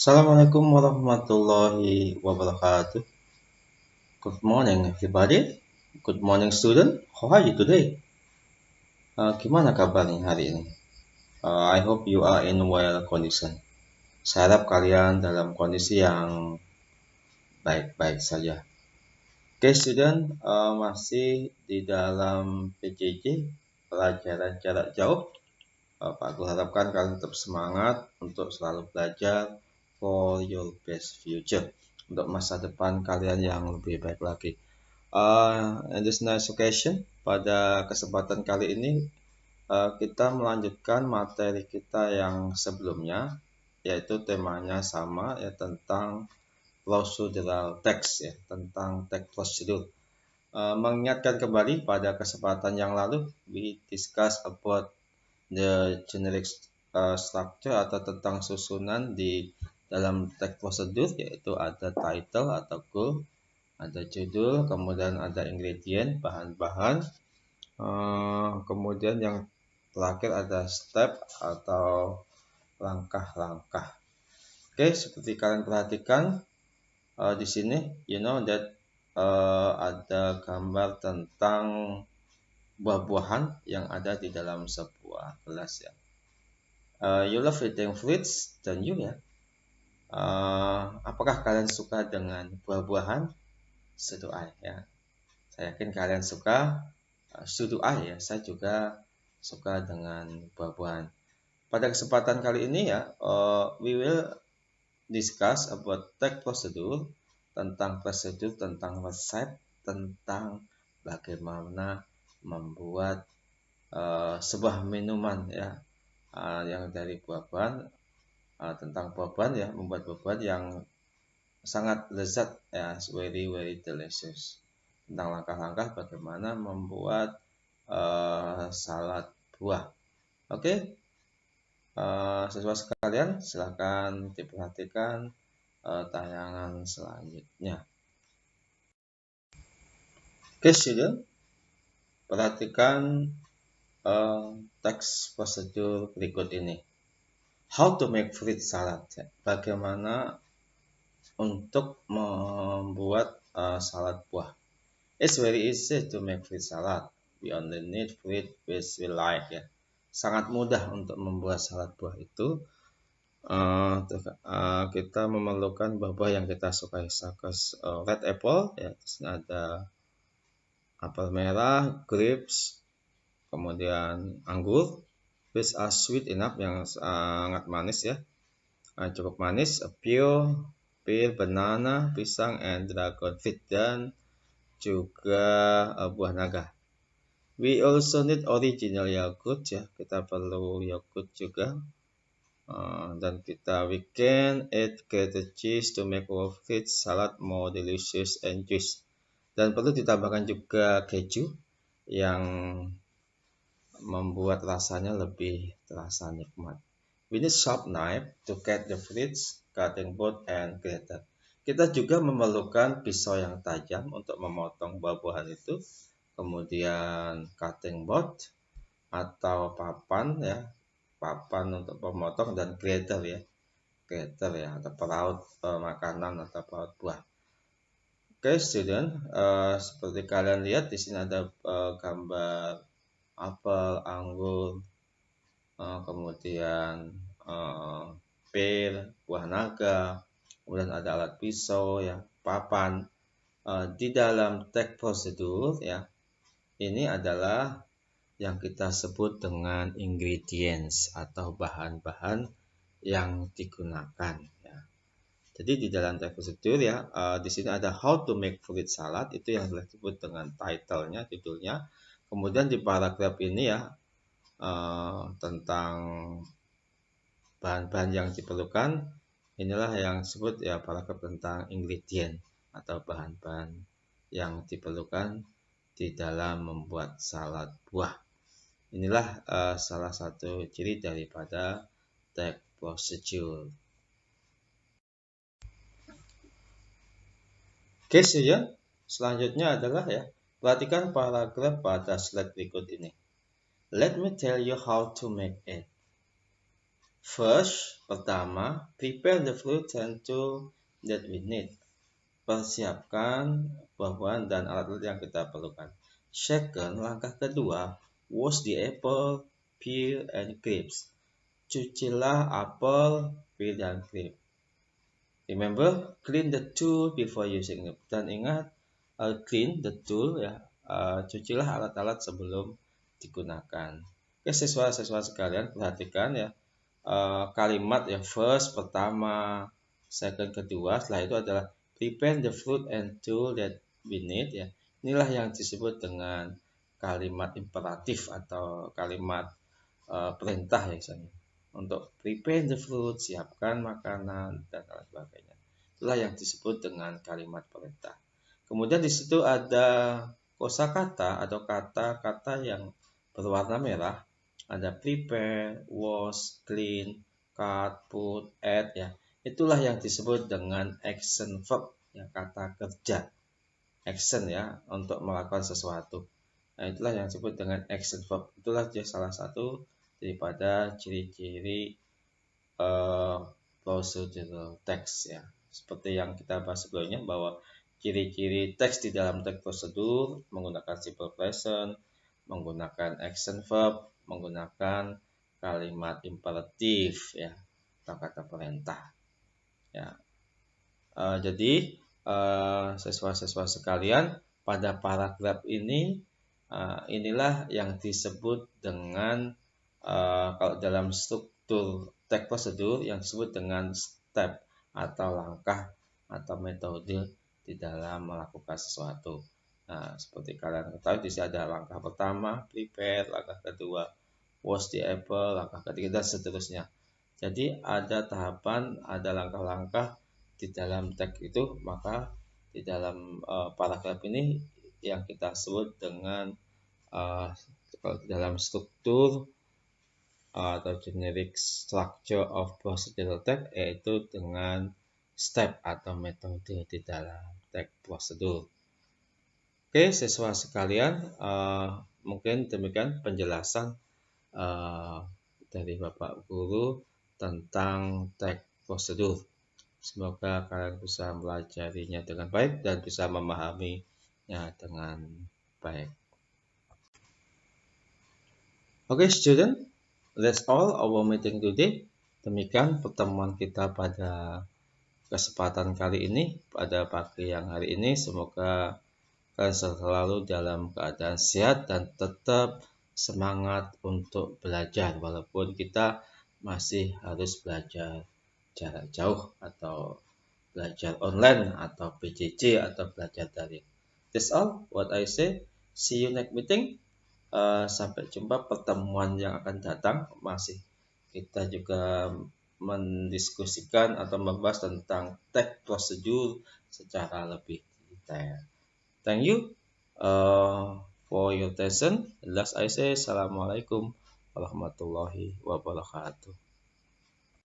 Assalamualaikum warahmatullahi wabarakatuh. Good morning, everybody. Good morning, student. How are you today? Gimana kabarnya hari ini? I hope you are in well condition. Saya harap kalian dalam kondisi yang baik-baik saja. Oke, student, masih di dalam PJJ, pelajaran jarak jauh. Pak Guru harapkan kalian tetap semangat untuk selalu belajar for your best future, untuk masa depan kalian yang lebih baik lagi. In this next occasion, pada kesempatan kali ini kita melanjutkan materi kita yang sebelumnya, yaitu temanya sama ya, tentang procedural text ya, tentang text prosedur. Mengingatkan kembali pada kesempatan yang lalu, we discuss about the generic structure atau tentang susunan di dalam text prosedur, yaitu ada title atau goal, ada judul, kemudian ada ingredient, bahan-bahan, kemudian yang terakhir ada step atau langkah-langkah. Oke, seperti kalian perhatikan di sini, you know that ada gambar tentang buah-buahan yang ada di dalam sebuah gelas ya. You love eating fruits, don't you ya? Apakah kalian suka dengan buah-buahan? So do I ya. Saya yakin kalian suka. So do I ya. Saya juga suka dengan buah-buahan. Pada kesempatan kali ini ya, we will discuss about text procedure, tentang prosedur, tentang resep, tentang bagaimana membuat sebuah minuman ya, yang dari buah-buahan, tentang buah-buahan ya, membuat buah-buahan yang sangat lezat ya, very delicious. Tentang langkah-langkah bagaimana membuat salad buah. Oke, siswa sekalian, silakan diperhatikan tayangan selanjutnya. Oke, student, perhatikan teks prosedur berikut ini. How to make fruit salad. Bagaimana untuk membuat salad buah. It's very easy to make fruit salad. We only need fruit which we like ya. Sangat mudah untuk membuat salad buah itu. Kita memerlukan buah-buah yang kita sukai. Red apple ya, ada apel merah, grapes, kemudian anggur, which are sweet enough, yang sangat manis ya, cukup manis, pear, banana, pisang, and dragon fruit, dan juga buah naga. We also need original yogurt ya, kita perlu yogurt juga, dan we can add grated cheese to make our fruit salad more delicious and juicy. Dan perlu ditambahkan juga keju yang membuat rasanya lebih terasa nikmat. We need sharp knife to cut the fruits, cutting board, and grater. Kita juga memerlukan pisau yang tajam untuk memotong buah-buahan itu, kemudian cutting board atau papan ya, papan untuk memotong, dan grater ya, atau peraut makanan atau peraut buah. Oke, student, seperti kalian lihat di sini ada gambar apel, anggur, kemudian pear, buah naga, kemudian ada alat pisau ya, papan. Di dalam text prosedur ya, ini adalah yang kita sebut dengan ingredients atau bahan-bahan yang digunakan ya. Jadi di dalam text prosedur ya, di sini ada how to make fruit salad, itu yang disebut dengan title-nya, judulnya. Kemudian di paragraf ini ya, tentang bahan-bahan yang diperlukan, inilah yang disebut ya paragraf tentang ingredient atau bahan-bahan yang diperlukan di dalam membuat salad buah. Inilah salah satu ciri daripada text procedure. Oke, ya. Selanjutnya adalah ya, perhatikan paragraf pada slide berikut ini. Let me tell you how to make it. First, pertama, prepare the fruit and tool that we need. Persiapkan buah-buahan dan alat-alat yang kita perlukan. Second, langkah kedua, wash the apple, peel, and grapes. Cucilah apel, peel, dan grape. Remember, clean the tool before using it. Dan ingat, clean the tool ya, cucilah alat-alat sebelum digunakan. Oke, siswa-siswa sekalian perhatikan ya, kalimat ya first pertama, second kedua, setelah itu adalah prepare the fruit and tool that we need ya. Inilah yang disebut dengan kalimat imperatif atau kalimat perintah ya misalnya. Untuk prepare the fruit, siapkan makanan dan lain sebagainya. Itulah yang disebut dengan kalimat perintah. Kemudian di situ ada kosakata atau kata-kata yang berwarna merah. Ada prepare, wash, clean, cut, put, add ya. Itulah yang disebut dengan action verb ya, kata kerja. Action ya, untuk melakukan sesuatu. Nah, itulah yang disebut dengan action verb. Itulah dia salah satu daripada ciri-ciri procedural text ya. Seperti yang kita bahas sebelumnya bahwa ciri-ciri teks di dalam teks prosedur menggunakan simple present, menggunakan action verb, menggunakan kalimat imperatif ya atau kata perintah ya. Jadi siswa-siswa sekalian, pada paragraf ini inilah yang disebut dengan kalau dalam struktur teks prosedur yang disebut dengan step atau langkah atau metode di dalam melakukan sesuatu. Nah, seperti kalian ketahui di sini ada langkah pertama, prepare, langkah kedua, wash the apple, langkah ketiga dan seterusnya. Jadi ada tahapan, ada langkah-langkah di dalam teks itu, maka di dalam paragraf ini yang kita sebut dengan kalau dalam struktur atau generic structure of procedural text yaitu dengan step atau metode di dalam teks prosedur. Oke, siswa sekalian, mungkin demikian penjelasan dari Bapak Guru tentang teks prosedur. Semoga kalian bisa melajarinya dengan baik dan bisa memahaminya dengan baik. Oke, student, that's all our meeting today. Demikian pertemuan kita pada kesempatan kali ini, pada pagi yang hari ini. Semoga kalian selalu dalam keadaan sehat dan tetap semangat untuk belajar, walaupun kita masih harus belajar jarak jauh atau belajar online atau PJJ atau belajar daring. That's all what I say. See you next meeting. Sampai jumpa pertemuan yang akan datang. Masih kita juga mendiskusikan atau membahas tentang teks prosedur secara lebih detail. Thank you for your attention. Last I say, Assalamualaikum warahmatullahi wabarakatuh.